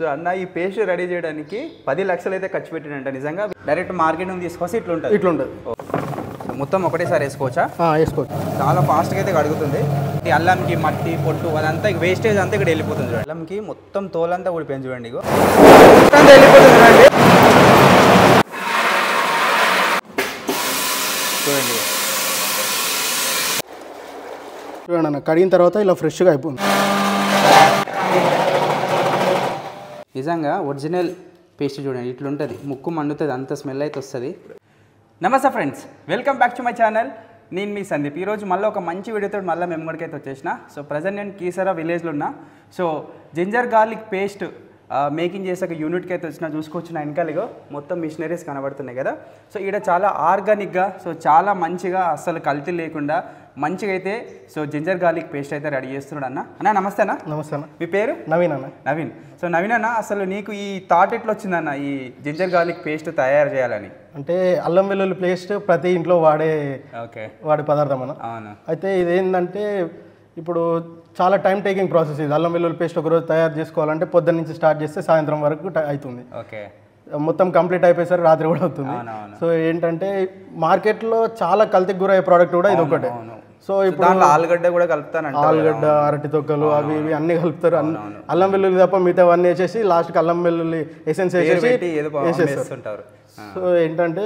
So అన్న ఈ paste ready చేయడానికి 10 లక్షలు అయితే ఖర్చు పెట్టినంట నిజంగా డైరెక్ట్ మార్కెట్ నుంచి తీసుకొస్తే ఇట్లుంటుంది మొత్తం ఒకటేసారి వేసుకోవచ్చా? వేసుకోవచ్చు. చాలా ఫాస్ట్గా అయితే కడుగుతుంది. ఈ అల్లంకి మట్టి పొట్టు అదంతా వేస్టేజ్ అంతా ఇక్కడ వెళ్ళిపోతుంది. అల్లంకి మొత్తం తోలంతా ఊడిపోయింది చూడండి. ఇగో వెళ్ళిపోతుంది చూడండి. చూడండి అన్న, కడిగిన తర్వాత ఇలా ఫ్రెష్గా అయిపోతుంది. నిజంగా ఒరిజినల్ పేస్ట్ చూడండి ఇట్లుంటుంది. ముక్కు మండుతుంది, అంత స్మెల్ అయితే వస్తుంది. నమస్తే friends, welcome back to my channel. నేను మీ సందీప్. ఈరోజు మళ్ళీ ఒక మంచి వీడియోతో మళ్ళీ మేము అయితే వచ్చేసిన. సో ప్రజెంట్ నేను కీసరా విలేజ్లో ఉన్నా. So ginger garlic paste making చేసే ఒక యూనిట్కి అయితే వచ్చిన. చూసుకోవచ్చు నా వెనకాలిగో మొత్తం మిషనరీస్ కనబడుతున్నాయి కదా. సో ఇక్కడ చాలా ఆర్గానిక్గా, సో చాలా మంచిగా, అస్సలు కల్తీ లేకుండా మంచిగా అయితే సో జింజర్ గార్లిక్ పేస్ట్ అయితే రెడీ చేస్తున్నాడు అన్న. అన్న నమస్తే అన్న. నమస్తే అన్న. మీ పేరు? నవీన్ అన్న. నవీన్. సో నవీన్ అన్న, అసలు నీకు ఈ థాట్ ఎట్లా వచ్చిందన్న ఈ జింజర్ గార్లిక్ పేస్ట్ తయారు చేయాలని? అంటే అల్లం వెల్లుల్లి పేస్ట్ ప్రతి ఇంట్లో వాడే పదార్థం అన్న. అవును. అయితే ఇదేంటంటే ఇప్పుడు చాలా టైం టేకింగ్ ప్రాసెస్. ఇది అల్లం వెల్లుల్లి పేస్ట్ ఒకరోజు తయారు చేసుకోవాలంటే పొద్దున్న నుంచి స్టార్ట్ చేస్తే సాయంత్రం వరకు అవుతుంది. ఓకే. మొత్తం కంప్లీట్ అయిపోయేసరికి రాత్రి కూడా అవుతుంది. సో ఏంటంటే మార్కెట్లో చాలా కల్తీకి గురయ్యే ప్రోడక్ట్ కూడా ఇది ఒకటే. సో ఇప్పుడు ఆలుగడ్డ కూడా కలుపుతాను. ఆలుగడ్డ, అరటి తొక్కలు అవి ఇవి అన్ని కలుపుతారు. అల్లం వెల్లుల్లి తప్ప మిగతా అవన్నీ వేసేసి లాస్ట్కి అల్లం వెల్లుల్లి ఎసెన్స్ వేసేస్తారు. సో ఏంటంటే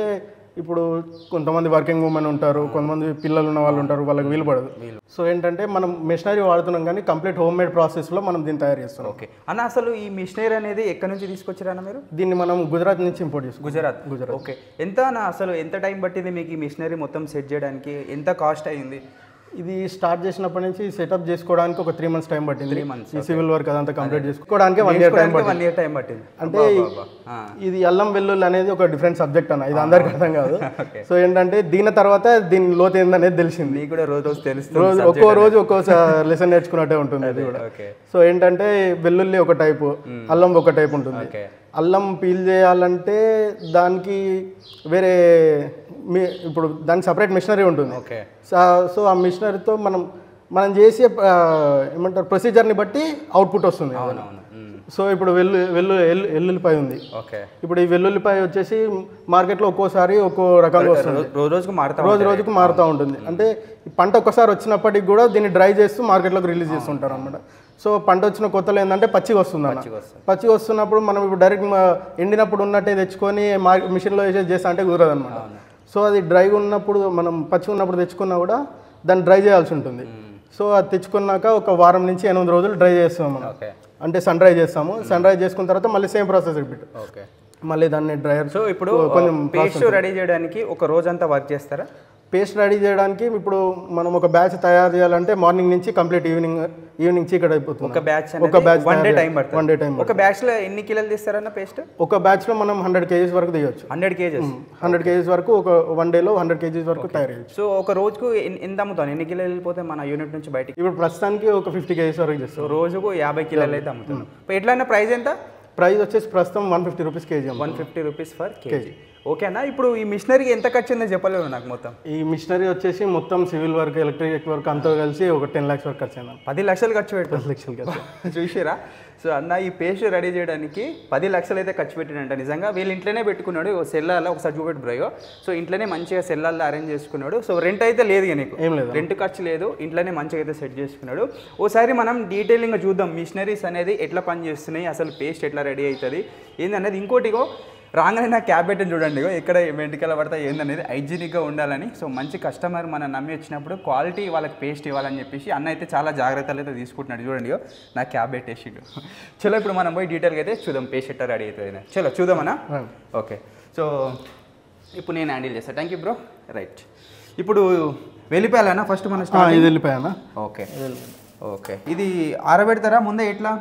ఇప్పుడు కొంతమంది వర్కింగ్ ఉమెన్ ఉంటారు, కొంతమంది పిల్లలు ఉన్న వాళ్ళు ఉంటారు, వాళ్ళకి వీలు పడదు. సో ఏంటంటే మనం మిషనరీ వాడుతున్నాం కానీ కంప్లీట్ హోమ్ మేడ్ ప్రాసెస్లో మనం దీన్ని తయారు చేస్తున్నాం. ఓకే అన్న, అసలు ఈ మిషనరీ అనేది ఎక్కడి నుంచి తీసుకొచ్చారన్న మీరు? దీన్ని మనం గుజరాత్ నుంచి ఇంపోర్ట్ చేస్తాం. గుజరాత్. ఓకే. ఎంత అన్న, అసలు ఎంత టైం పట్టింది మీకు ఈ మిషనరీ మొత్తం సెట్ చేయడానికి? ఎంత కాస్ట్ అయింది? ఇది స్టార్ట్ చేసినప్పటి నుంచి సెటప్ చేసుకోవడానికి ఒక 3 months టైం పట్టింది. 3 months ఈ సివిల్ వర్క్ అదంతా కంప్లీట్ చేసుకోవడానికి 1 year టైం పట్టింది. అంటే ఇది అల్లం వెల్లుల్లి అనేది ఒక డిఫరెంట్ సబ్జెక్ట్ అన్న, ఇది అందరికి అర్థం కాదు. సో ఏంటంటే దీని తర్వాత దీని లోతు ఏందనేది తెలిసింది. నీకు కూడా రోజు తెలుస్తుంది. ఒక్కో రోజు ఒక్కో లెసన్ నేర్చుకున్నట్టే ఉంటుంది అది కూడా. సో ఏంటంటే వెల్లుల్లి ఒక టైపు, అల్లం ఒక టైపు ఉంటుంది. అల్లం పీల్ చేయాలంటే దానికి వేరే ఇప్పుడు దానికి సపరేట్ మిషనరీ ఉంటుంది. సో ఆ మిషనరీతో మనం చేసే ఏమంటారు ప్రొసీజర్ని బట్టి అవుట్పుట్ వస్తుంది. సో ఇప్పుడు వెల్లుల్లిపాయ ఉంది. ఇప్పుడు ఈ వెల్లుల్లిపాయ వచ్చేసి మార్కెట్లో ఒక్కోసారి ఒక్కో రకంగా వస్తుంది, రోజుకు మారుతూ ఉంటుంది. అంటే పంట ఒక్కసారి వచ్చినప్పటికి కూడా దీన్ని డ్రై చేస్తూ మార్కెట్లోకి రిలీజ్ చేస్తుంటారు అనమాట. సో పంట వచ్చిన కొత్తలో ఏంటంటే పచ్చిగా వస్తుంది అన్న. పచ్చిగా వస్తున్నప్పుడు మనం ఇప్పుడు డైరెక్ట్ ఎండినప్పుడు ఉన్నట్టే తెచ్చుకొని మిషన్లో వేసేసి చేస్తా అంటే కుదరదు అనమాట. సో అది డ్రైగా ఉన్నప్పుడు మనం పచ్చిగా ఉన్నప్పుడు తెచ్చుకున్నా కూడా దాన్ని డ్రై చేయాల్సి ఉంటుంది. సో అది తెచ్చుకున్నాక ఒక వారం నుంచి 8 రోజులు డ్రై చేస్తాం మనం. అంటే సన్ డ్రై చేస్తాము. సన్ డ్రై చేసుకున్న తర్వాత మళ్ళీ సేమ్ ప్రాసెస్ రిపీట్, మళ్ళీ దాన్ని డ్రైయర్. సో ఇప్పుడు కొంచెం పేస్ట్ రెడీ చేయడానికి ఒక రోజంతా వర్క్ చేస్తారా? పేస్ట్ రెడీ చేయడానికి ఇప్పుడు మనం ఒక బ్యాచ్ తయారు చేయాలంటే మార్నింగ్ నుంచి కంప్లీట్ ఈవినింగ్ చీకటి అయిపోతుంది. ఒక బ్యాచ్ 1 day టైం పడుతుంది. ఒక బ్యాచ్ లో ఎన్ని కిలోలు తీస్తారన్న పేస్ట్? ఒక బ్యాచ్ లో మనం 100 kgs వరకు తీయొచ్చు. 100 kgs వరకు ఒక 1 day లో 100 kgs వరకు తయారు చేయొచ్చు. సో ఒక రోజుకు ఎంత అమ్ముతాను? ఎన్ని కిలోలు వెళ్ళిపోతే మన యూనిట్ నుంచి బయటికి? ఇప్పుడు ప్రస్తుతానికి ఒక 50 kgs వరకు చేస్తాం. రోజుకు 50 కిలోలు అయితే అమ్ముతున్నాం. ఎట్లయినా ప్రైస్ ఎంత? ప్రైస్ వచ్చేసి ప్రస్తుతం 150 rupees KG. 150 rupees for KG. Okay అన్న, ఇప్పుడు ఈ మిషనరీకి ఎంత ఖర్చు ఉందో చెప్పలేవు నాకు మొత్తం. ఈ మిషనరీ వచ్చేసి మొత్తం సివిల్ వర్క్, ఎలక్ట్రిక్ వర్క్ అంతా కలిసి ఒక 10 lakhs వరకు ఖర్చు అయింది. 10 లక్షలు ఖర్చు పెట్టారు. 10 లక్షలు ఖర్చు చూసిరా? సో అన్న ఈ పేస్ట్ రెడీ చేయడానికి 10 లక్షలు అయితే ఖర్చు పెట్టినంట. నిజంగా వీళ్ళు ఇంట్లోనే పెట్టుకున్నాడు సెల్లాల్లో. ఒకసారి చూపెట్టు బ్రో. సో ఇంట్లోనే మంచిగా సెల్లాల్లో అరేంజ్ చేసుకున్నాడు. సో రెంట్ అయితే లేదు ఇక నీకు, ఏం లేదు, రెంట్ ఖర్చు లేదు. ఇంట్లోనే మంచిగా అయితే సెట్ చేసుకున్నాడు. ఓసారి మనం డీటెయిలింగ్గా చూద్దాం మిషనరీస్ అనేది ఎట్లా పనిచేస్తున్నాయి, అసలు పేస్ట్ ఎట్లా రెడీ అవుతుంది ఏందనేది. ఇంకోటిగో రాగానే నా క్యాబ్ పెట్టని చూడండి, ఎక్కడ వెంటికల పడతా ఏందనేది హైజీనిక్గా ఉండాలని. సో మంచి కస్టమర్ మనం నమ్మి వచ్చినప్పుడు క్వాలిటీ వాళ్ళకి పేస్ట్ ఇవ్వాలని చెప్పేసి అన్న అయితే చాలా జాగ్రత్తలు అయితే తీసుకుంటున్నాడు. చూడండి నా క్యాబ్ పెట్టేసిండు. చలో ఇప్పుడు మనం పోయి డీటెయిల్గా అయితే చూద్దాం పేస్ట్ ఎట్లా రెడీ అవుతుంది. చలో చూద్దామన్నా. ఓకే. సో ఇప్పుడు నేను హ్యాండిల్ చేస్తాను. Thank you bro. రైట్. ఇప్పుడు వెళ్ళిపోయాలన్నా ఫస్ట్ మన ఇది వెళ్ళిపోయానా? ఓకే. ఇది ఆరబెడతారా ముందే ఎట్లా?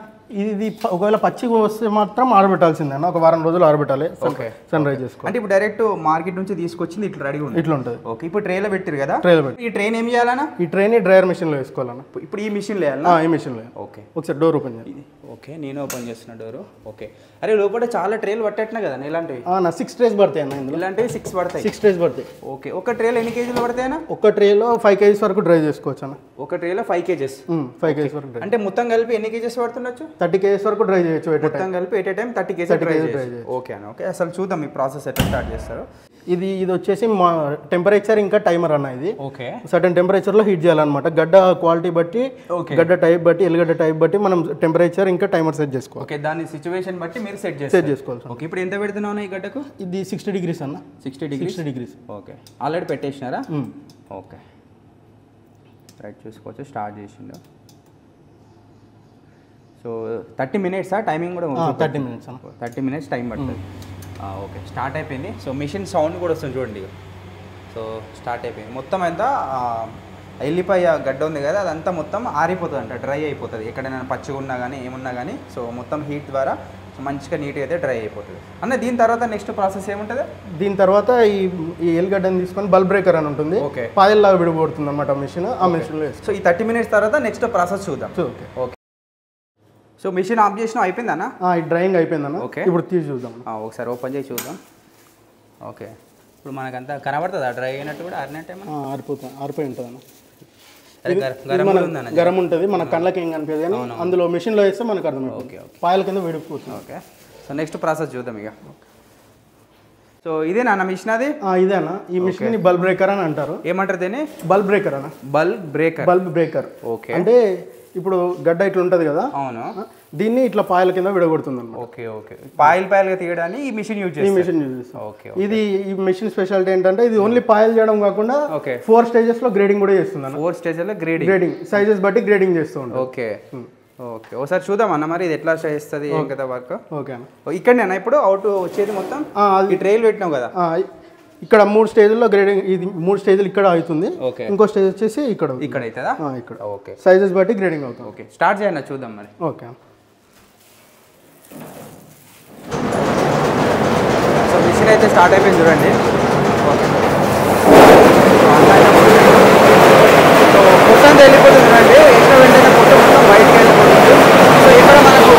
ఇది ఒకవేళ పచ్చిగా వస్తే మాత్రం ఆరబెట్టాల్సిందే అన్న. ఒక వారం రోజులు ఆరబెట్టాలి. ఓకే. సన్ రైజ్ చేసుకో. అంటే ఇప్పుడు డైరెక్ట్ మార్కెట్ నుంచి తీసుకొచ్చింది ఇట్లా రెడీ ఉంది, ఇట్లా ఉంటుంది. ఓకే. ఇప్పుడు ట్రేలో పెట్టారు కదా? ట్రేలో పెట్టి ఈ ట్రైన్ ఏం చేయాలన్నా? ఈ ట్రైన్ డ్రైయర్ మిషన్ లో వేసుకోవాలన్నా. ఇప్పుడు ఈ మిషన్ వేయాలన్నా? ఈ మిషన్ లో. ఓకే. ఒకసారి డోర్ ఓపెన్ చేయాలి. ఓకే నేను ఓపెన్ చేస్తున్నా డోరు. ఓకే అరే లోపల చాలా ట్రేలు పట్టేట్నా కదా ఇలాంటివి? నా 6 ట్రేస్ పడతాయి అన్న ఇందులో. ఇలాంటివి 6 పడతాయి. 6 ట్రేస్ పడతాయి. ఓకే ఒక ట్రేలో ఎన్ని కేజీలు పడతాయన్నా? ఒక ట్రేలో 5 కేజీస్ వరకు డ్రై చేసుకోవచ్చు అన్న. ఒక ట్రేలో 5 కేజెస్. 5 కేజీస్ వరకు డ్రై. అంటే మొత్తం కలిపి ఎన్ని కేజెస్ పడుతుండొచ్చు? 30 కేజీస్ వరకు డ్రై చేయొచ్చు. మొత్తం కలిపి at a time 30 kgs dry చేయొచ్చు. ఓకే అన్న. ఓకే అసలు చూద్దాం ఈ ప్రాసెస్ ఎట్లా స్టార్ట్ చేస్తారు. ఇది వచ్చేసి మా టెంపరేచర్ ఇంకా టైమర్ అన్న. ఇది ఓకే సర్టన్ టెంపరేచర్లో హీట్ చేయాలన్నమాట. గడ్డ క్వాలిటీ బట్టి, గడ్డ టైప్ బట్టి, ఎల్లిగడ్డ టైప్ బట్టి మనం టెంపరేచర్ ఇంకా టైమర్ సెట్ చేసుకోవాలి. ఓకే దాని సిచ్యువేషన్ బట్టి మీరు సెట్ చేసుకోవాలి. ఓకే ఇప్పుడు ఎంత పెడుతున్నావు ఈ గడ్డకు? ఇది 60 డిగ్రీస్ అన్న. 60 డిగ్రీస్. ఓకే ఆల్రెడీ పెట్టేసినారా? ఓకే రైట్ చూసుకోవచ్చు స్టార్ట్ చేసిండు. సో 30 మినిట్సా టైమింగ్ కూడా? 30 మినిట్స్ అన్న. 30 మినిట్స్ టైం పడుతుంది. ఓకే స్టార్ట్ అయిపోయింది. సో మిషన్ సౌండ్ కూడా వస్తుంది చూడండి. సో స్టార్ట్ అయిపోయింది. మొత్తం అంతా ఎల్లిపాయ గడ్డ ఉంది కదా అదంతా మొత్తం ఆరిపోతుంది అంట, డ్రై అయిపోతుంది. ఎక్కడైనా పచ్చిగా ఉన్నా కానీ ఏమున్నా కానీ సో మొత్తం హీట్ ద్వారా మంచిగా నీట్గా అయితే డ్రై అయిపోతుంది అన్న. దీని తర్వాత నెక్స్ట్ ప్రాసెస్ ఏముంటుంది? దీని తర్వాత ఈ ఎల్లిగడ్డని తీసుకొని బల్బ్ బ్రేకర్ అని ఉంటుంది. ఓకే పాయల్లాగా విడిపోతుంది అన్నమాట మిషన్. ఆ మిషన్లో సో ఈ 30 మినిట్స్ తర్వాత నెక్స్ట్ ప్రాసెస్ చూద్దాం. Okay okay so machine of చేసిన అయిపోయిందన్న? ఈ డ్రైయింగ్ అయిపోయిందన్న. ఓకే ఇప్పుడు తీసి చూద్దాం. ఒకసారి ఓపెన్ చేసి చూద్దాం. ఓకే ఇప్పుడు మనకంతా కనబడుతుందా డ్రై అయినట్టు కూడా? ఆరినట్టే ఆరిపోయి ఉంటుంది అన్న. గరం ఉంటుంది మన కళ్ళకి ఏం కనిపించదు కానీ అందులో మిషన్లో వేస్తే మనకు అర్థం. ఓకే పాయల కింద విడిపోతుంది. ఓకే సో నెక్స్ట్ ప్రాసెస్ చూద్దాం ఇక. సో ఇదేనా మిషన్? అది ఇదేనా. ఈ మిషన్ బల్బ్ బ్రేకర్ అని అంటారు. ఏమంటారు దీన్ని? బల్బ్ బ్రేకర్ అన్న. Bulb breaker. ఓకే అంటే ఇప్పుడు గడ్డ ఇట్లా ఉంటుంది కదా. అవును. దీన్ని ఇట్లా పాయల కింద విడగొడుతుంది అన్నమాట. ఓకే ఓకే పాయలుగా తీయడానికి ఈ మిషన్ యూజ్ చేస్తాం. ఓకే ఇది ఈ మిషన్ స్పెషాలిటీ ఏంటంటే ఇది ఓన్లీ పాయలు చేయడం కాకుండా 4 స్టేజెస్ లో గ్రేడింగ్ కూడా చేస్తుంది అన్న. 4 స్టేజెస్ లో గ్రేడింగ్ సైజెస్ బట్టి గ్రేడింగ్ చేస్తూ ఉంటుంది. ఓకే ఓకే ఒకసారి చూద్దాం అన్న మరి ఇది ఎట్లా చేస్తుంది ఏం కదా వర్క్. ఓకే అన్న. ఇక్కడనేనా ఇప్పుడు అవుట్ వచ్చేది మొత్తం? ఈ ట్రైల్ పెట్టినావు కదా ఇక్కడ 3 స్టేజ్లో గ్రేడింగ్. ఇది 3 స్టేజ్లు ఇక్కడ అవుతుంది. ఓకే ఇంకో స్టేజ్ వచ్చేసి ఇక్కడ అవుతుందా? ఇక్కడ. ఓకే సైజెస్ బట్టి గ్రేడింగ్ అవుతుంది. ఓకే స్టార్ట్ చేయండి చూద్దాం మరి. ఓకే సో మిషన్ అయితే స్టార్ట్ అయిపోయింది చూడండి. ఓకే సో మొత్తం వెళ్ళిపోతుంది చూడండి. ఎక్కడ వెంటనే మొత్తం బయటకి వెళ్ళిపోతుంది. సో ఇక్కడ మనకు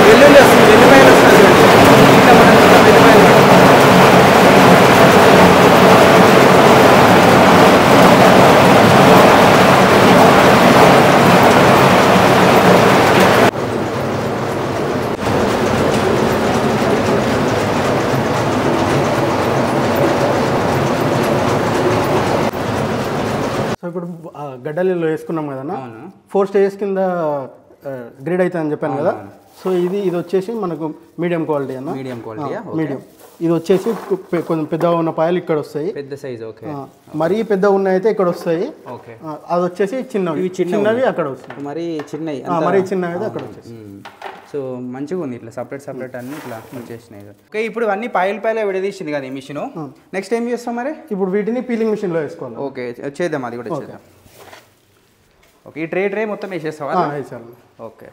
వెల్లుల్లి వస్తుంది, వెల్లిపాయలు వస్తుంది చూడండి. ఇంకా మనకు వెల్లిపాయలు గడ్డలీలో వేసుకున్నాం కదన్నా. 4 స్టేజెస్ కింద గ్రేడ్ అవుతుంది అని చెప్పాను కదా. సో ఇది వచ్చేసి మనకు మీడియం క్వాలిటీ అన్న. మీడియం. ఇది వచ్చేసి కొంచెం పెద్దగా ఉన్న పాయలు ఇక్కడ వస్తాయి. పెద్ద సైజ్. ఓకే మరీ పెద్ద ఉన్నాయి అయితే ఇక్కడ వస్తాయి. ఓకే అది వచ్చేసి చిన్నవి అక్కడ వస్తాయి. మరీ చిన్నవి చిన్నవి అక్కడ వచ్చేసి. సో మంచిగా ఉంది ఇట్లా సపరేట్ అన్ని ఇట్లా వచ్చేసినాయి. ఓకే ఇప్పుడు అన్ని పాయలు విడదీసింది కదా ఈ మిషన్. నెక్స్ట్ ఏం చేస్తాం మరి? ఇప్పుడు వీటిని పీలింగ్ మిషన్లో వేసుకోవాలి. ఓకే చేద్దాం అది కూడా చేద్దాం. ఓకే ఈ ట్రే మొత్తం వేసేస్తావా? వేసాను. ఓకే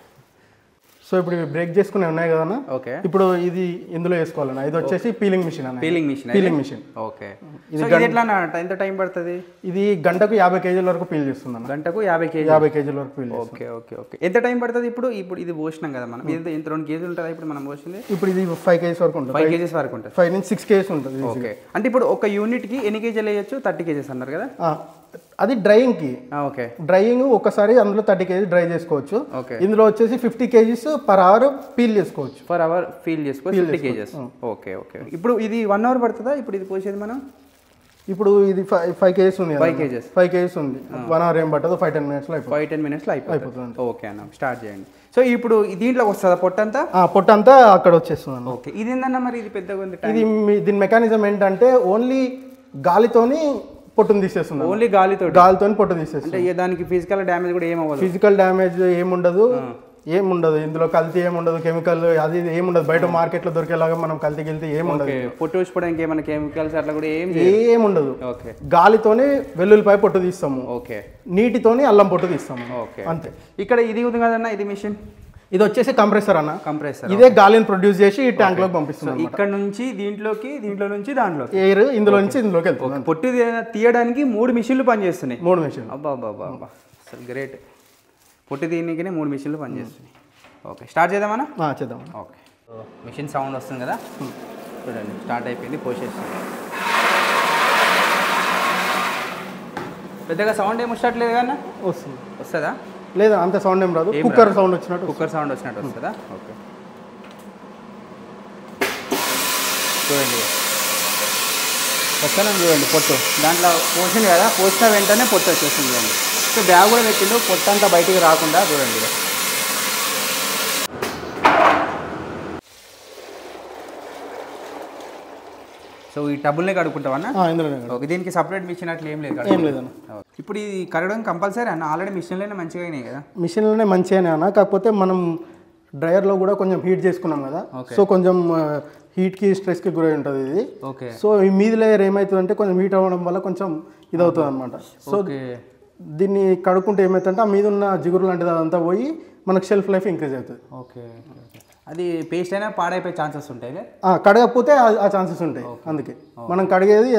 సో ఇప్పుడు ఇవి బ్రేక్ చేసుకునే ఉన్నాయి కదన్నా. ఓకే ఇప్పుడు ఇది ఇందులో వేసుకోవాలన్నా. ఇది వచ్చేసి పీలింగ్ మిషన్ అన్న. Peeling machine. ఓకే ఇది ఎట్లా ఎంత టైం పడుతుంది? ఇది గంటకు 50 కేజీల వరకు పీల్ చేస్తుంది అన్న. గంటకు 50 కేజీల వరకు పీల్. ఓకే ఓకే ఓకే ఎంత టైం పడుతుంది ఇప్పుడు? ఇది పోసినాం కదా మనం. ఇది ఎంత 2 కేజీలు ఉంటుందా ఇప్పుడు మనం పోసింది? ఇప్పుడు ఇది 5 కేజీస్ వరకు ఉంటుంది. 5 కేజీస్ వరకు ఉంటుంది. 5 నుంచి 6 కేజీస్ ఉంటుంది. ఓకే అంటే ఇప్పుడు ఒక యూనిట్కి ఎన్ని కేజీలు వేయచ్చు? 30 కేజీస్ అన్నారు కదా. అది డ్రైయింగ్కి. ఓకే డ్రైయింగ్ ఒకసారి అందులో 30 కేజీస్ డ్రై చేసుకోవచ్చు. ఓకే ఇందులో వచ్చేసి 50 కేజీస్ పర్ అవర్ పీల్ చేసుకోవచ్చు. పర్ అవర్ ఫీల్ చేసుకోవచ్చు 50 కేజీస్. ఓకే ఓకే ఇప్పుడు ఇది 1 అవర్ పడుతుందా ఇప్పుడు ఇది పోసేది మనం? ఇప్పుడు ఇది 5 కేజీస్ ఉంది. 5 కేజీస్ ఉంది. 1 అవర్ ఏం పట్టదు. 5-10 మినిట్స్లో 5-10 మినిట్స్లో అయిపోతుంది. ఓకే అన్న స్టార్ట్ చేయండి. సో ఇప్పుడు దీంట్లో వస్తుందా పొట్టంతా? పొట్టంతా అక్కడ వచ్చేస్తుంది. ఓకే ఇది ఏందన్నా మరి ఇది పెద్దగా ఉంది? ఇది దీని మెకానిజం ఏంటంటే ఓన్లీ గాలితోని పొట్టును తీసేస్తుంది. ఓన్లీ గాలితో పొట్టు తీసేస్తుంది. అంటే దానికి ఫిజికల్ డ్యామేజ్ కూడా ఏమవ్వదు? ఫిజికల్ డ్యామేజ్ ఏముండదు. ఇందులో కల్తీ ఏముండదు. కెమికల్ అది ఏముండదు. బయట మార్కెట్లో దొరికేలాగా మనం కల్తీ గిల్తీ ఏముండదు. పొట్టు వేసుకోవడానికి ఏమైనా కెమికల్స్ అట్లా కూడా ఏముండదు. ఓకే గాలితోనే వెల్లుల్లిపాయ పొట్టు తీస్తాము. ఓకే నీటితోని అల్లం పొట్టు తీస్తాము. ఓకే అంతే. ఇక్కడ ఇది ఉంది కదన్నా ఇది మిషన్. ఇది వచ్చేసి కంప్రెసర్ అన్న. కంప్రెసర్ ఇదే గాలిని ప్రొడ్యూస్ చేసి ఈ ట్యాంక్ లోకి పంపిస్తుంది. ఇక్కడ నుంచి దీంట్లో నుంచి దాంట్లో ఎయిర్ ఇందులో నుంచి ఇందులోకి వెళ్తుంది. పొట్టు తీయడానికి 3 మిషన్లు పనిచేస్తున్నాయి. 3 మిషన్లు. అబ్బా అసలు గ్రేట్. పొట్టు తీయడానికినే 3 మిషన్లు పనిచేస్తున్నాయి. ఓకే స్టార్ట్ చేద్దామన్నా? చేద్దాం. ఓకే మిషన్ సౌండ్ వస్తుంది కదా, చూడండి స్టార్ట్ అయిపోయింది, పోసేస్తుంది. పెద్దగా సౌండ్ ఏమి వచ్చట్లేదు కానీ వస్తుందా? లేదా అంత సౌండ్ ఏం రాదు, కుక్కర్ సౌండ్ వచ్చినట్టు వస్తుందా? ఓకే చూడండి, వస్తాను చూడండి పొట్టు దాంట్లో పోసింది కదా, పోసిన వెంటనే పొట్టు వచ్చేస్తుంది చూడండి. సో బ్యాగ్ కూడా పెట్టిండు, పొట్టు అంతా బయటికి రాకుండా చూడండి. సో ఈ టబ్బుల్నే కడుక్కుంటావన్నా? ఓకే, దీనికి సపరేట్ మిషన్ అట్లా ఏం లేదు? ఏం లేదన్న. ఇప్పుడు ఇది కడగడం కంపల్సరీ అన్న? ఆల్రెడీ మిషన్లోనే మంచిగా అయినాయి కదా? మిషన్లోనే మంచిగానే అన్న, కాకపోతే మనం డ్రైయర్లో కూడా కొంచెం హీట్ చేసుకున్నాం కదా, సో కొంచెం హీట్కి స్ట్రెస్కి గురై ఉంటుంది ఇది. ఓకే. సో ఈ మీది లేయర్ ఏమవుతుందంటే కొంచెం హీట్ అవ్వడం వల్ల కొంచెం ఇది అవుతుంది అనమాట. సో దీన్ని కడుక్కుంటే ఏమవుతుందంటే ఆ మీద ఉన్న జిగురు లాంటిది అదంతా పోయి మనకు షెల్ఫ్ లైఫ్ ఇంక్రీజ్ అవుతుంది. ఓకే. అది పేస్ట్ అయినా పాడైపోయే ఛాన్సెస్ ఉంటాయి? కడగకపోతే ఆ ఛాన్సెస్ ఉంటాయి, అందుకే మనం కడిగేది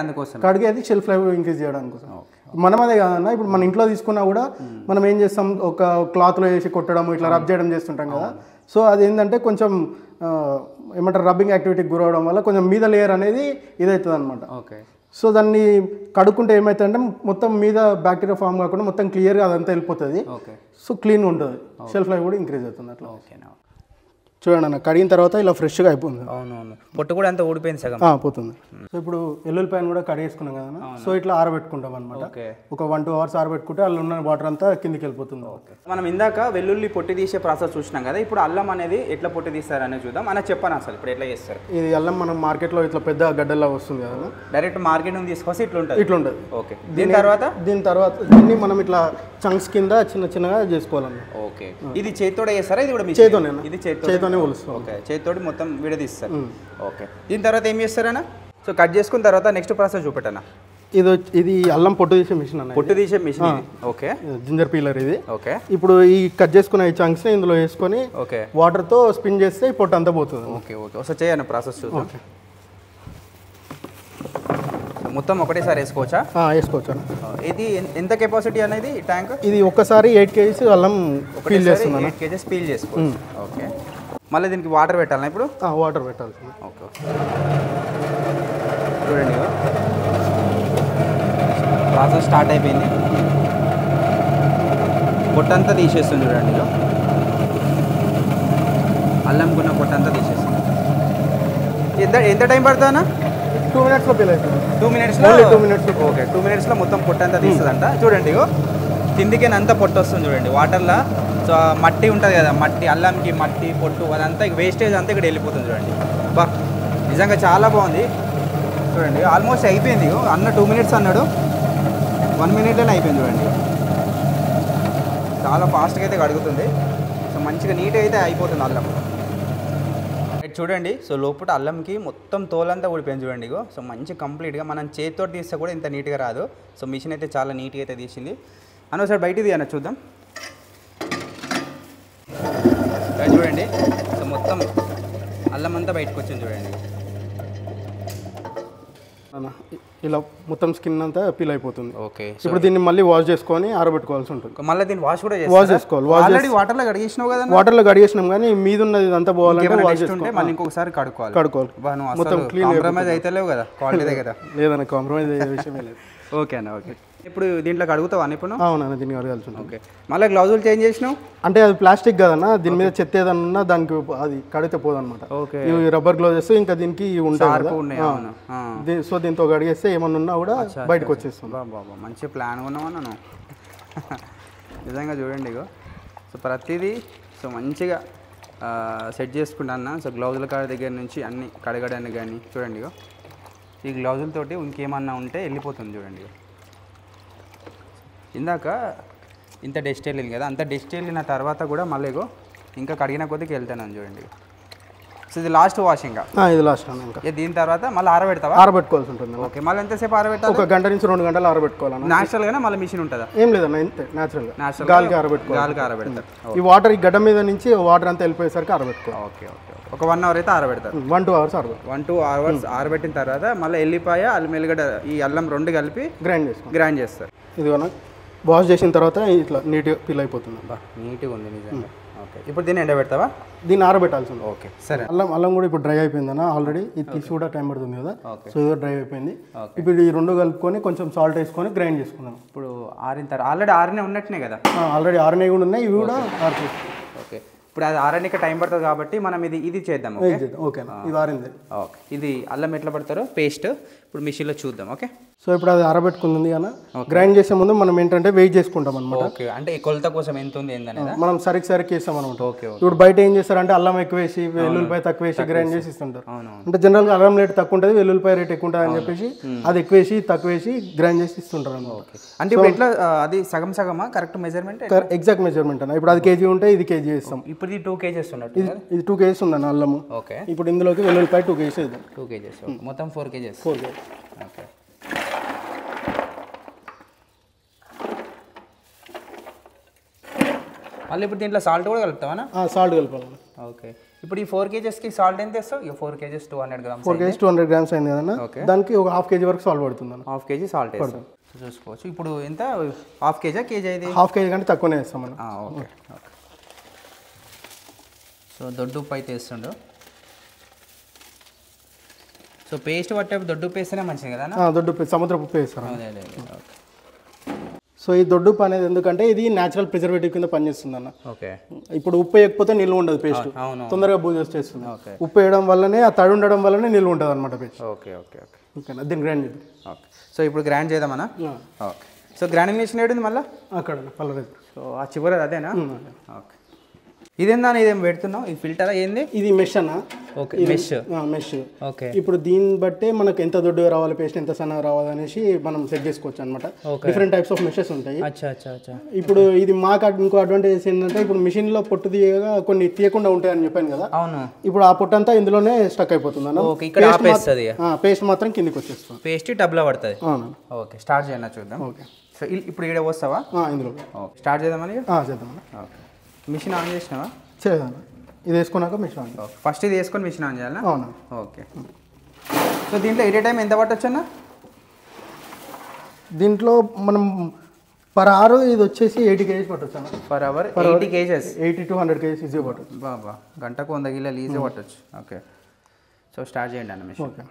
అందుకోసం కడిగేది షెల్ఫ్ లైఫ్ ఇంక్రీజ్ చేయడానికి కోసం. మనం అదే కాదన్నా, ఇప్పుడు మన ఇంట్లో తీసుకున్నా కూడా మనం ఏం చేస్తాం, ఒక క్లాత్లో వేసి కొట్టడం ఇట్లా రబ్ చేయడం చేస్తుంటాం కదా. సో అది ఏంటంటే కొంచెం ఏమంటారు రబ్బింగ్ యాక్టివిటీకి గురవడం వల్ల కొంచెం మీద లేయర్ అనేది ఇదవుతుంది అనమాట. ఓకే. సో దాన్ని కడుక్కుంటే ఏమవుతుందంటే మొత్తం మీద బ్యాక్టీరియా ఫామ్ కాకుండా మొత్తం క్లియర్గా అదంతా వెళ్ళిపోతుంది. ఓకే. సో క్లీన్గా ఉంటుంది, షెల్ఫ్ లైఫ్ కూడా ఇంక్రీజ్ అవుతుంది అట్లా. ఓకేనా. చూడండి అన్న, కడిగిన తర్వాత ఇలా ఫ్రెష్గా అయిపోతుంది. అవునవును, పొట్టు కూడా అంతా ఊడిపోయింది సగం. పోతుంది. సో ఇప్పుడు ఎల్లుల్లిపాయను కూడా కడిగేసుకున్నాం కదా, సో ఇట్లా ఆరబెట్టుకుంటాం అనమాట. ఒక 1-2 అవర్స్ ఆరబెట్టుకుంటే అందులో ఉన్న వాటర్ అంతా కిందికి వెళ్ళిపోతుంది. మనం ఇందాక వెల్లుల్లి పొట్టి తీసే ప్రాసెస్ చూసినాం కదా, ఇప్పుడు అల్లం అనేది ఎట్లా పొట్టి తీస్తారనేది చూద్దాం. అన్న చెప్పాను అసలు ఇప్పుడు ఎట్లా చేస్తారు? ఇది అల్లం మనం మార్కెట్లో ఇట్లా పెద్ద గడ్డల్లా వస్తుంది కదా, డైరెక్ట్ మార్కెట్ నుంచి తీసుకొస్తే ఇట్లా ఉంటుంది. ఓకే. దీని తర్వాత దీన్ని మనం ఇట్లా చంక్స్ కింద చిన్న చిన్నగా చేసుకోవాలన్న. ఓకే. ఇది చేతితోనే చేస్తారా? ఇది కూడా చేతితోనే. ఇది చేతితోనే కొలుస్తాం. ఓకే, చేతితోటి మొత్తం విడదీస్తారు. ఓకే. దీని తర్వాత ఏం చేస్తారన్నా? సో కట్ చేసుకున్న తర్వాత నెక్స్ట్ ప్రాసెస్ చూపెట్టనా? ఇది అల్లం పొట్టు తీసే మిషన్ అన్న. పొట్టు తీసే మిషన్. ఓకే. జింజర్ పీలర్ ఇది. ఓకే. ఇప్పుడు ఈ కట్ చేసుకున్న ఈ చంక్స్ ఇందులో వేసుకొని ఓకే వాటర్తో స్పిన్ చేస్తే ఈ పొట్టు అంతా పోతుంది. ఓకే. ఓకే, ఒకసారి చేయను ప్రాసెస్ చూద్దాం. మొత్తం ఒకటేసారి వేసుకోవచ్చా? వేసుకోవచ్చు. ఇది ఎంత కెపాసిటీ అనేది ట్యాంక్? ఇది ఒక్కసారి 8 kgs అల్లం పీల్ చేస్తున్నాను. 8 kgs పీల్ చేసుకోవచ్చు. ఓకే. మళ్ళీ దీనికి వాటర్ పెట్టాలా ఇప్పుడు? వాటర్ పెట్టాలి. ఓకే. చూడండి ప్రాసెస్ స్టార్ట్ అయిపోయింది. పొట్టంతా తీసేస్తుంది చూడండి. అల్లంకున్న పొట్టంతా తీసేస్తుంది. ఎంత టైం పడుతుందా? 2 minutesలో పీల్ అవుతుంది. 2 minutesలో? 2 minutes. ఓకే. 2 minutesలో మొత్తం పొట్టంతా తీస్తుందంట. చూడండి కిందికి అంతా పొట్టు వస్తుంది చూడండి వాటర్లో. సో మట్టి ఉంటుంది కదా, మట్టి అల్లంకి మట్టి పొట్టు అదంతా వేస్టేజ్ అంతా ఇక్కడ వెళ్ళిపోతుంది చూడండి. బా నిజంగా చాలా బాగుంది చూడండి. ఆల్మోస్ట్ అయిపోయింది. అన్న 2 minutes అన్నాడు, 1 minute అయిపోయింది చూడండి. చాలా ఫాస్ట్గా అయితే కడుగుతుంది. సో మంచిగా నీట్గా అయితే అయిపోతుంది అల్లం. చూడండి. సో లోపల అల్లంకి మొత్తం తోలంతా ఊడిపోయింది చూడండి. సో మంచి కంప్లీట్గా మనం చేతితో తీస్తే కూడా ఇంత నీట్గా రాదు. సో మిషన్ అయితే చాలా నీట్గా అయితే తీసింది. అని ఒకసారి బయటిది అన్న చూద్దాం. చూడండి. సో మొత్తం అల్లం అంతా బయటకు వచ్చింది చూడండి. ఇలా మొత్తం స్కిన్ అంతా పీల్ అయిపోతుంది. ఓకే. ఇప్పుడు దీన్ని మళ్ళీ వాష్ చేసుకొని ఆరబెట్టుకోవాల్సి ఉంటుంది. మళ్ళీ దీన్ని వాష్ కూడా చేసుకోవాలి. ఆల్రెడీ వాటర్లో కడిగేసినావు కదా? వాటర్లో కడిగేసినాం, కానీ మీద ఉన్నది అంతా పోవాలంటే వాష్ చేసుకుంటే మళ్ళీ ఇంకొకసారి కడుక్కోవాలి. మొత్తం క్లీన్. కాంప్రమైజ్ అయితే లేవు కదా క్వాలిటీ దగ్గర? లేదన్న, కాంప్రమైజ్ అయ్యే విషయమే లేదు. ఓకే అన్న. ఓకే. ఇప్పుడు దీంట్లో కడుగుతావా ఇప్పుడు? అవునన్న, దీన్ని కడగాల్సి ఉంటుంది. ఓకే. మళ్ళీ గ్లౌజులు చేంజ్ చేసినావు అంటే అది ప్లాస్టిక్ కదన్న, దీని మీద చెత్త ఏదన్నా ఉన్నా దానికి అది కడిగితే పోదన్నమాట. ఓకే. ఇవి రబ్బర్ గ్లౌజెస్ ఇంకా దీనికి ఉంటాయి. సో దీంతో కడిగేస్తే ఏమన్నా ఉన్నా కూడా బయటకు వచ్చేస్తుంది. బాబా మంచి ప్లాన్ ఉన్నావా నన్ను నిజంగా. చూడండి సో ప్రతిదీ సో మంచిగా సెట్ చేసుకుంటాను. సో గ్లౌజుల కాడ దగ్గర నుంచి అన్ని కడగడానికి కానీ చూడండి. ఈ గ్లౌజులతోటి ఇంకేమన్నా ఉంటే వెళ్ళిపోతుంది చూడండి. ఇందాక ఇంత డస్ట్ వెళ్ళింది కదా, అంత డస్ట్ వెళ్ళిన తర్వాత కూడా మళ్ళీ ఇంకా కడిగిన కొద్దికి వెళ్తాను చూడండి. సో ఇది లాస్ట్ వాషింగ్? ఇది లాస్ట్. ఇంకా దీని తర్వాత మళ్ళీ ఆరబెట్టుకోవాల్సి ఉంటుంది. ఓకే. మళ్ళీ ఎంతసేపు ఆరబెట్టాలి? 1 గంట నుంచి 2 గంటలు ఆరబెట్టుకోవాలి. న్యాచురల్గానే మళ్ళీ మిషన్ ఉంటుందా? ఏం లేదన్న, ఇంతే న్యాచురల్గా గాలికి ఆరబెట్టుకోవాలి. ఈ వాటర్ ఈ గడ్డ మీద నుంచి వాటర్ అంతా వెళ్ళిపోయేసరికి ఆరబెట్టుకోవాలి. ఓకే. ఓకే. ఒక 1 hour అయితే ఆరబెడతారు. 1-2 hours ఆరబెడతారు. 1-2 hours ఆరబెట్టిన తర్వాత మళ్ళీ ఎల్లిపాయ అల్లిమెల్లిగడ్డ ఈ అల్లం 2 కలిపి గ్రైండ్ చేస్తారు. ఇది వాష్ చేసిన తర్వాత ఇట్లా నీట్గా పీల్ అయిపోతుంది. నీట్గా ఉంది నిజంగా. ఓకే, ఇప్పుడు దీన్ని ఎండబెడతావా? దీన్ని ఆరబెట్టాల్సి ఉంది. ఓకే సరే. అల్లం కూడా ఇప్పుడు డ్రై అయిపోయిందన్న ఆల్రెడీ. ఇది తీసి కూడా టైం పడుతుంది కదా, సో ఇది డ్రై అయిపోయింది. ఇప్పుడు ఈ రెండు కలుపుకొని కొంచెం సాల్ట్ వేసుకొని గ్రైండ్ చేసుకున్నాం. ఇప్పుడు ఆరిన తర్వాత ఆల్రెడీ ఆరినే ఉన్నట్టునే కదా? ఆల్రెడీ ఆరినవి కూడా ఉన్నాయి, ఇవి కూడా ఆరిపోయి. ఓకే, ఇప్పుడు అది ఆరడానికి టైం పడుతుంది కాబట్టి మనం ఇది చేద్దాం. ఓకే, ఇది ఆరింది. ఓకే, ఇది అల్లం ఎట్లా పడతారో పేస్ట్ ఇప్పుడు మిషన్లో చూద్దాం. ఓకే, సో ఇప్పుడు అది ఆరబెట్టుకుంది కానీ గ్రైండ్ చేసే ముందు మనం ఏంటంటే వెయిట్ చేసుకుంటాం అనమాట. ఓకే, అంటే కొలత కోసం ఎంత ఉంది ఏంటనేది మనం సరికి వేస్తాం అనమాట. ఓకే, ఇప్పుడు బయట ఏం చేస్తారంటే అల్లం ఎక్కువ వేసి వెల్లుల్లిపాయ తక్కువ వేసి గ్రైండ్ చేసి ఇస్తుంటారు. అవును, అంటే జనరల్గా అల్లం రేట్ తక్కువ ఉంటుంది, వెల్లుల్లిపాయ రేట్ ఎక్కువ ఉంటుంది అని చెప్పేసి అది ఎక్కువ వేసి తక్కువ వేసి గ్రైండ్ చేసి ఇస్తుంటారు అనమాట. అంటే ఇప్పుడు ఎట్లా అది సగం సగమా కరెక్ట్ మెజర్మెంట్? ఎగ్జాక్ట్ మెజర్మెంట్ అన్న. ఇప్పుడు అది కేజీ ఉంటే ఇది కేజీ వేస్తాం. ఇప్పుడు ఇది 2 kgs ఉన్నట్టు. ఇది 2 kgs ఉందన్న అల్లము. ఓకే, ఇప్పుడు ఇందులోకి వెల్లుల్లిపాయ 2 kgs వేద్దాం. 2 kgs, మొత్తం 4 kgs. 4 kgs. ఓకే, మళ్ళీ ఇప్పుడు దీంట్లో సాల్ట్ కూడా కలుపుతావా? సాల్ట్ కలపాలి. ఓకే, ఇప్పుడు ఈ 4 kgsకి సాల్ట్ ఎంత వేస్తావు? ఈ 4 kgs 200 grams. 4 kgs 200 grams అయింది కదన్నా. దానికి ఒక ½ kg వరకు సాల్ట్ పడుతుంది అన్న. ½ kg సాల్ట్ వేస్తాం చూసుకోవచ్చు. ఇప్పుడు ఎంత, ½ kg కేజీ? ఇది ½ kg కంటే తక్కువనే వేస్తాం మనం. Okay okay. సో దొడ్డు ఉప్పు అయితే వేస్తుండు. సో పేస్ట్ పట్టేప్పుడు దొడ్డు ఉప్పు వేస్తేనే మంచిది కదా? దొడ్డు ఉప్పు, సముద్రపు ఉప్పు వేస్తాం. ఓకే, సో ఈ దొడ్డు ఉప్పు అనేది ఎందుకంటే ఇది న్యాచురల్ ప్రిజర్వేటివ్ కింద పనిచేస్తుంది అన్న. ఓకే, ఇప్పుడు ఉప్పు వేయకపోతే నిల్వ ఉండదు పేస్ట్, తొందరగా బూజు వచ్చేస్తుంది. ఉప్పు వేయడం వల్లనే, ఆ తడి ఉండడం వల్లనే నిల్వ ఉంటుంది అనమాట పేస్ట్. ఓకే ఓకే ఓకే, ఓకేనా, దీన్ని గ్రైండ్ చేద్దాం. ఓకే, సో ఇప్పుడు గ్రైండ్ చేద్దామన్నా? ఓకే, సో గ్రైండింగ్ మిషన్ ఏడుంది మళ్ళీ? అక్కడ పల్లె. సో ఆ చివరి అదేనా? ఓకే, ఇదేందా ఇదేం పెడుతున్నావు? ఇది ఫిల్టరా ఏంది? ఇది మెష్ అన్న. Okay, mesh. ఓకే, ఇప్పుడు దీన్ని బట్టే మనకు ఎంత దొడ్డుగా రావాలి పేస్ట్, ఎంత సన్నగా రావాలి అనేసి మనం సెట్ చేసుకోవచ్చు అనమాట. డిఫరెంట్ టైప్స్ ఆఫ్ మెషెస్ ఉంటాయి. ఇప్పుడు ఇది మాకు ఇంకో అడ్వాంటేజ్ ఏంటంటే ఇప్పుడు మిషన్ లో పొట్టు తీయగా కొన్ని తీయకుండా ఉంటాయి అని చెప్పాను కదా. అవును, ఇప్పుడు ఆ పొట్టు అంతా ఇందులోనే స్టక్ అయిపోతుంది అన్న. పేస్ట్ మాత్రం కిందికి వచ్చేస్తుంది. పేస్ట్ టబ్లో పడుతుంది. అవును. ఓకే, స్టార్ట్ చేయండి చూద్దాం. ఓకే, సో ఇప్పుడు ఇక్కడ వస్తావా? ఇందులో స్టార్ట్ చేద్దామని చేద్దాం. ఓకే, మిషన్ ఆన్ చేసినావా? చేద్దాం. ఇది వేసుకున్నాక మిషన్ ఆన్. ఫస్ట్ ఇది వేసుకొని మిషన్ ఆన్ చేయాలా? అవునా. ఓకే, సో దీంట్లో ఎట్ ఏ టైం ఎంత పట్టొచ్చు అన్న? దీంట్లో మనం పర్ అవర్ ఇది వచ్చేసి 80 kgs పట్టొచ్చు అన్న. Per hour 80 kgs? 80 to 100 kgs easy పట్టొచ్చు. బాబా, గంటకు 100 కిలోలు ఈజీ పట్టొచ్చు. ఓకే, సో స్టార్ట్ చేయండి అన్న మిషన్. ఓకే,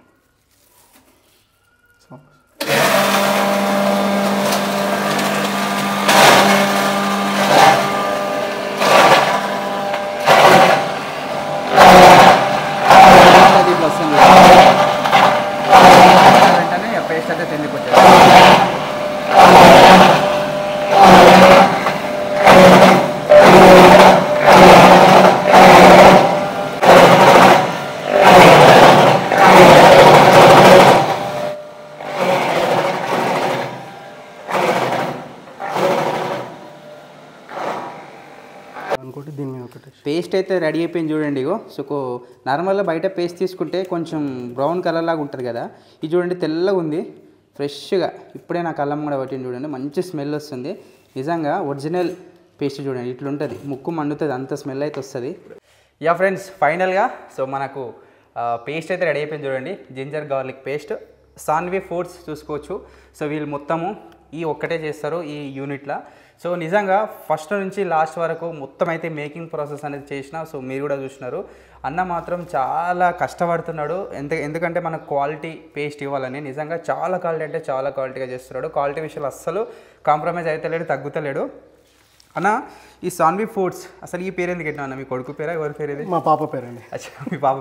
వెంటనే పేస్ట్ అయితే తిండిపోతుంది. అనుకోండి దీని మీద ఒకటి పేస్ట్ అయితే రెడీ అయిపోయింది చూడండి. ఇగో సో నార్మల్గా బయట పేస్ట్ తీసుకుంటే కొంచెం బ్రౌన్ కలర్ లాగా ఉంటుంది కదా, ఇది చూడండి తెల్లగా ఉంది ఫ్రెష్గా. ఇప్పుడే నాకు అల్లం కూడా పట్టింది చూడండి, మంచి స్మెల్ వస్తుంది. నిజంగా ఒరిజినల్ పేస్ట్ చూడండి ఇట్లుంటుంది, ముక్కు మండుతుంది, అంత స్మెల్ అయితే వస్తుంది. యా ఫ్రెండ్స్, ఫైనల్గా సో మనకు పేస్ట్ అయితే రెడీ అయిపోయింది చూడండి, ginger garlic paste. Saanvi foods చూసుకోవచ్చు. సో వీళ్ళు మొత్తము ఈ ఒక్కటే చేస్తారు ఈ యూనిట్లో. సో నిజంగా ఫస్ట్ నుంచి లాస్ట్ వరకు మొత్తం అయితే మేకింగ్ ప్రాసెస్ అనేది చేసిన. సో మీరు కూడా చూసినారు, అన్న మాత్రం చాలా కష్టపడుతున్నాడు. ఎందుకంటే మనకు క్వాలిటీ పేస్ట్ ఇవ్వాలని. నిజంగా చాలా క్వాలిటీ అంటే చాలా క్వాలిటీగా చేస్తున్నాడు. క్వాలిటీ విషయాలు అస్సలు కాంప్రమైజ్ అయితే లేడు, తగ్గుతలేడు. అన్న ఈ సాన్వి ఫుడ్స్ అసలు ఈ పేరు ఎందుకు పెట్టినా అన్న? మీ కొడుకు పేరా, ఎవరి పేరు ఇది? మా పాప పేరండి. అచ్చా, మీ పాప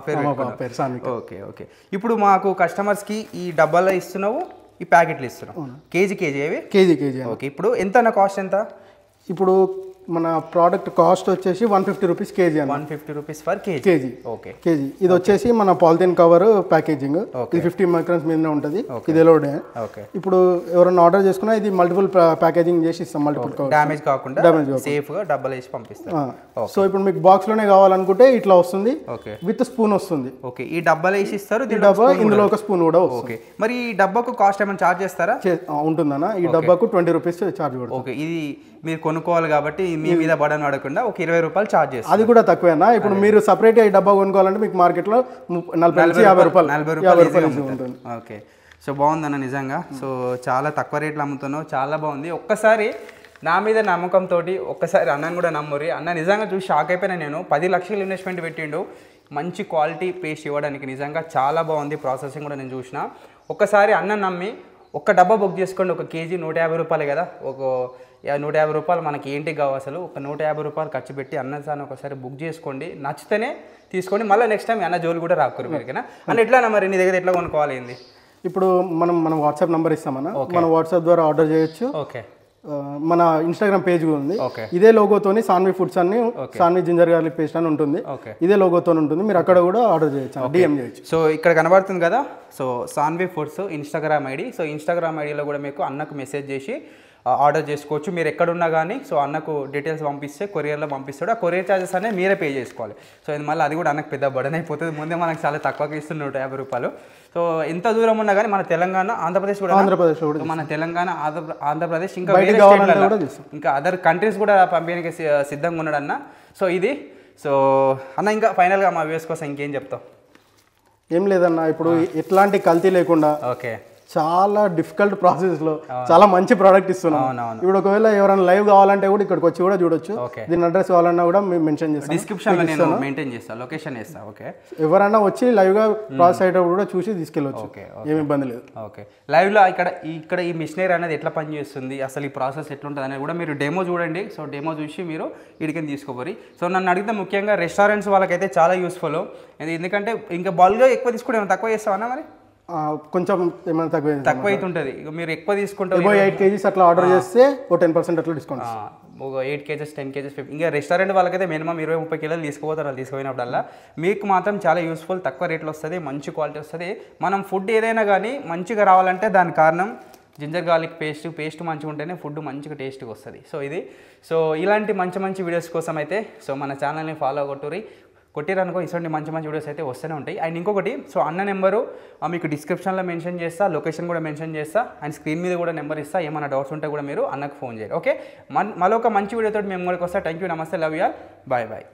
పేరు సాన్వి. Okay okay. ఇప్పుడు మాకు కస్టమర్స్కి ఈ డబ్బాలో ఇస్తున్నావు, ఈ ప్యాకెట్లు ఇస్తున్నావు, కేజీ ఏవి? కేజీ. ఓకే, ఇప్పుడు ఎంత అన్న కాస్ట్ ఎంత? ఇప్పుడు మన ప్రోడక్ట్ కాస్ట్ వచ్చేసి 150 రూపీస్ కేజీ అన్న. 150 rupees for KG. Okay, KG. ఇది వచ్చేసి మన పాలిథిన్ కవర్ ప్యాకేజింగ్. ఇది 50 మైక్రాన్స్ మీదనే ఉంటుంది. ఇది ఎలోడే. ఓకే, ఇప్పుడు ఎవరైనా ఆర్డర్ చేసుకున్నా ఇది మల్టిపుల్ ప్యాకేజింగ్ చేసి ఇస్తాం. మల్టిపుల్ కవర్ డ్యామేజ్ కాకుండా సేఫ్గా డబ్బాలు వేసి పంపిస్తాం. సో ఇప్పుడు మీకు బాక్స్ లోనే కావాలనుకుంటే ఇట్లా వస్తుంది. ఓకే, విత్ స్పూన్ వస్తుంది. ఓకే, ఈ డబ్బాలు వేసి ఇస్తారు. ఈ డబ్బా ఇందులో ఒక స్పూన్ కూడా వస్తుంది. ఓకే, మరి ఈ డబ్బాకు కాస్ట్ ఏమైనా చార్జ్ చేస్తారా? ఉంటుందన్న. ఈ డబ్బాకు 20 రూపీస్ చార్జ్ పడుతుంది. ఓకే, ఇది మీరు కొనుక్కోవాలి కాబట్టి మీ మీద బడన్ పడకుండా ఒక 20 రూపాయలు చార్జ్ చేస్తారు. అది కూడా తక్కువేనా? ఇప్పుడు మీరు సపరేట్ ఈ డబ్బా కొనుక్కోవాలంటే మీకు మార్కెట్లో 40 రూపాయలు ఉంటుంది. ఓకే, సో బాగుందన్న నిజంగా. సో చాలా తక్కువ రేట్లు అమ్ముతున్నావు, చాలా బాగుంది. ఒక్కసారి నా మీద నమ్మకంతో ఒక్కసారి అన్నను కూడా నమ్మురి. అన్న నిజంగా చూసి షాక్ అయిపోయినా నేను. 10 లక్షలు ఇన్వెస్ట్మెంట్ పెట్టిండు మంచి క్వాలిటీ పేస్ట్ ఇవ్వడానికి. నిజంగా చాలా బాగుంది, ప్రాసెసింగ్ కూడా నేను చూసిన. ఒక్కసారి అన్న నమ్మి ఒక డబ్బా బుక్ చేసుకోండి. 1 కేజీ 150 రూపాయలు కదా, ఒక 150 రూపాయలు మనకి ఏంటి కావు అసలు. ఒక 150 రూపాయలు ఖర్చు పెట్టి అన్న సార్ ఒకసారి బుక్ చేసుకోండి, నచ్చితేనే తీసుకోండి. మళ్ళీ నెక్స్ట్ టైం అన్న జోలు కూడా రాకూరు మీరుకేనా. అన్న ఎట్లా మరి నీ దగ్గర ఎట్లా కొనుక్కోవాలి ఏంది? ఇప్పుడు మనం వాట్సాప్ నెంబర్ ఇస్తామన్నా, మన వాట్సాప్ ద్వారా ఆర్డర్ చేయొచ్చు. ఓకే, మన ఇన్స్టాగ్రామ్ పేజ్ కూడా ఉంది. ఓకే, ఇదే లోగోతోని సాన్వి ఫుడ్స్ అని, సాన్వి జింజర్ గార్లిక్ పేస్ట్ అని ఉంటుంది. ఓకే, ఇదే లోగోతో ఉంటుంది. మీరు అక్కడ కూడా ఆర్డర్ చేయొచ్చు, డిఎం చేయొచ్చు. సో ఇక్కడ కనబడుతుంది కదా, so Sanvi foods Instagram ID. So Instagram ఐడిలో కూడా మీకు అన్నకు మెసేజ్ చేసి ఆర్డర్ చేసుకోవచ్చు. మీరు ఎక్కడున్నా కానీ సో అన్నకు డీటెయిల్స్ పంపిస్తే కొరియర్లో పంపిస్తాడు. ఆ కొరియర్ ఛార్జెస్ అనేది మీరే పే చేసుకోవాలి. సో ఇది మళ్ళీ అది కూడా అన్నకు పెద్ద బడన్ అయిపోతుంది. ముందే మనకు చాలా తక్కువకి ఇస్తుంది 150 రూపాయలు. సో ఎంత దూరం ఉన్నా కానీ మన తెలంగాణ, ఆంధ్రప్రదేశ్ కూడా మన తెలంగాణ, ఆంధ్రప్రదేశ్ ఇంకా అదర్ కంట్రీస్ కూడా పంపించడానికి సిద్ధంగా ఉన్నాడు అన్న. సో ఇది సో అన్న ఇంకా ఫైనల్గా మా వ్యూస్ కోసం ఇంకేం చెప్తావు? ఏం లేదన్న, ఇప్పుడు ఎట్లాంటి కల్తీ లేకుండా ఓకే చాలా డిఫికల్ట్ ప్రాసెస్లో చాలా మంచి ప్రోడక్ట్ ఇస్తున్నాం. ఇప్పుడు ఒకవేళ ఎవరైనా లైవ్ కావాలంటే కూడా ఇక్కడికి వచ్చి కూడా చూడొచ్చు. దీని అడ్రస్ కావాలన్నా కూడా మేము మెన్షన్ చేస్తాం, డిస్క్రిప్షన్లో నేను మెయింటైన్ చేస్తాను, లొకేషన్ చేస్తాను. ఓకే, ఎవరైనా వచ్చి లైవ్గా ప్రాసెస్ అయ్యేటప్పుడు కూడా చూసి తీసుకెళ్ళవచ్చు. ఓకే, ఏమి ఇబ్బంది లేదు. ఓకే, లైవ్లో ఇక్కడ ఈ మిషనరీ అనేది ఎట్లా పనిచేస్తుంది, అసలు ఈ ప్రాసెస్ ఎట్లుంటుంది అనేది కూడా మీరు డెమో చూడండి. సో డెమో చూసి మీరు ఇడికని తీసుకోపోరి. సో నన్ను అడిగితే ముఖ్యంగా రెస్టారెంట్స్ వాళ్ళకైతే చాలా యూస్ఫుల్. ఎందుకంటే ఇంకా బల్క్గా ఎక్కువ తీసుకుంటే ఏమైనా తక్కువ చేస్తామన్నా? మరి కొంచెం ఏమైనా తక్కువ అయితే ఉంటుంది. ఇక మీరు ఎక్కువ తీసుకుంటే 8 కేజీస్ అట్లా ఆర్డర్ చేస్తే ఒక 10% అట్లా డిస్కౌంట్. ఒక 8 కేజెస్ 10 కేజెస్ 50. ఇంకా రెస్టారెంట్ వాళ్ళకైతే మినిమం 20-30 కిలోలు తీసుకుపోతారు. వాళ్ళు తీసుకుపోయినప్పుడల్లా మీకు మాత్రం చాలా యూస్ఫుల్, తక్కువ రేట్లో వస్తుంది, మంచి క్వాలిటీ వస్తుంది. మనం ఫుడ్ ఏదైనా కానీ మంచిగా రావాలంటే దానికి కారణం జింజర్ గార్లిక్ పేస్ట్ మంచిగా ఉంటేనే ఫుడ్ మంచిగా టేస్ట్గా వస్తుంది. సో ఇలాంటి మంచి వీడియోస్ కోసం అయితే సో మన ఛానల్ని ఫాలో కొట్టిరనుకో ఇటువంటి మంచి వీడియోస్ అయితే వస్తూనే ఉంటాయి. అండ్ ఇంకొకటి, సో అన్న నెంబరు మీకు డిస్క్రిప్షన్లో మెన్షన్ చేస్తా, లొకేషన్ కూడా మెన్షన్ చేస్తా, అండ్ స్క్రీన్ మీద కూడా నెంబర్ ఇస్తా. ఏమైనా డౌట్స్ ఉంటే కూడా మీరు అన్నకు ఫోన్ చేయండి. ఓకే, మరొక మంచి వీడియోతో మేము ముందుకు వస్తా. థ్యాంక్ యూ, నమస్తే, love you all, bye bye.